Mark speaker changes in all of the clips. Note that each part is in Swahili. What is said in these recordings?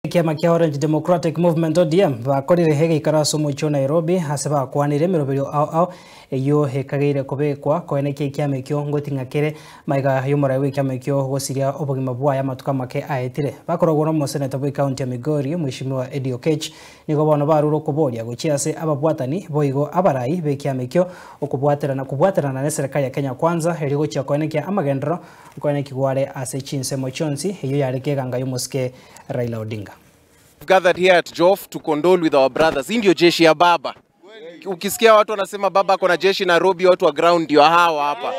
Speaker 1: Kiama kia Orange Democratic Movement ODM bakorire hege ikaraso mucho Nairobi haseba kwanire miroberio ao eyo hekageire kubekwa kwene kiama kyo ngotingakere maiga yumura kiama kyo gosiria obogima bwaya matuka make aetire bakoragwo no Senator bwa county ya Migori Mheshimiwa Eddie Oketch nigo bono baruro kuboria guchiase ababwatani boigo abarai be kiama kyo okubwaterana na serikali ya Kenya Kwanza herigo chia kwene kia amagendro kwene kigware ase chinse mochonsi eyo yarekega ngayo muske Raila Odinga.
Speaker 2: We've gathered here at Jof to condole with our brothers. Indio jeshi ya baba. Ukisikia watu wanasema baba kuna jeshi Nairobi, watu wa ground ndio hawa hapa.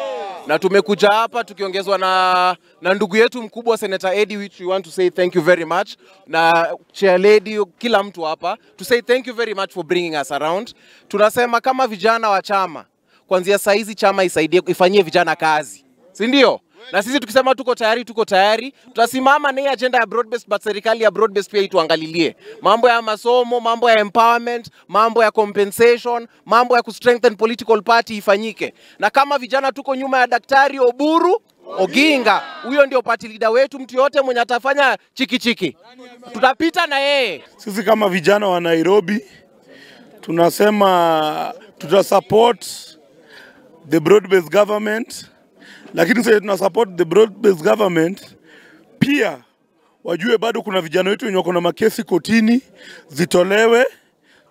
Speaker 2: Na tumekuja hapa tukiongezwa na ndugu yetu mkubwa Senator Eddie, which we want to say thank you very much. Na Chair Lady, kila mtu hapa to say thank you very much for bringing us around. Tunasema kama vijana wa chama, kuanzia saa hizi chama isaidie ifanyie vijana kazi. Si ndio? Na sisi tukisema tuko tayari, tutasimama na hii agenda ya broad based, but serikali ya broad based pia ituangalilie. Mambo ya masomo, mambo ya empowerment, mambo ya compensation, mambo ya kustrengthen political party ifanyike. Na kama vijana tuko nyuma ya Daktari Oburu Oginga, huyo ndio party leader wetu, mtu yote mwenye atafanya chiki tutapita na yeye.
Speaker 3: Sisi kama vijana wa Nairobi tunasema tutasupport the broad based government. Lakini sasa tuna support the broad based government, pia wajue bado kuna vijana wetu wenye wako na makesi kotini zitolewe.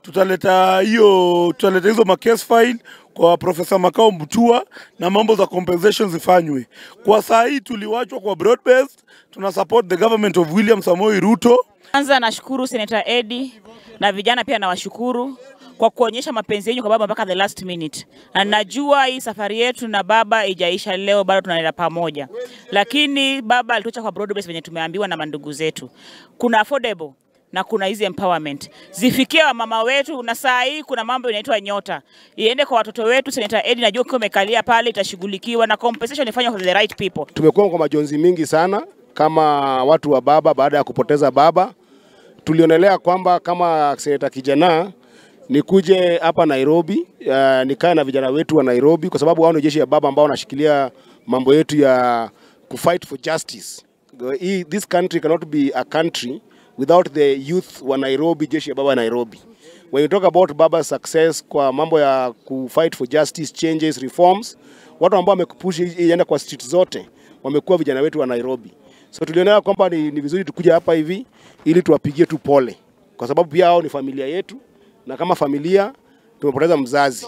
Speaker 3: Tutaleta hizo makesi file kwa Professor Makao Mutua na mambo za compensation zifanywe. Kwa saa hii tuliwachwa kwa broad based, tuna support the government of William Samoei Ruto.
Speaker 4: Kwanza nashukuru Senator Eddie na vijana pia nawashukuru kwa kuonyesha mapenzi yenu kwa baba mpaka the last minute. Na najua hii safari yetu na baba ijaisha leo, bado tunaenda pamoja. Lakini baba alituacha kwa broad base venye tumeambiwa na mandugu zetu. Kuna affordable na kuna hizi empowerment. Zifikie wa mama wetu, na saa hii kuna mambo inaitwa nyota. Iende kwa watoto wetu. Senator Eddie najua kwa umekalia pale itashughulikiwa na compensation ifanywe for the right people.
Speaker 5: Tumekuwa kwa majonzi mingi sana kama watu wa baba baada ya kupoteza baba. Tulionelea kwamba kama Senator kijana nikuje hapa Nairobi, nikae na vijana wetu wa Nairobi kwa sababu wao ni jeshi ya baba ambao wanashikilia mambo yetu ya fight for justice. This country cannot be a country without the youth wa Nairobi, jeshi ya baba Nairobi. When you talk about baba's success kwa mambo ya fight for justice, changes, reforms, watu ambao wamekupush iende kwa street zote wamekuwa vijana wetu wa Nairobi. So tulionea kwamba ni vizuri tukuja hapa hivi ili tuwapigie tu pole kwa sababu pia hao ni familia yetu. Na kama familia tumepoteza mzazi.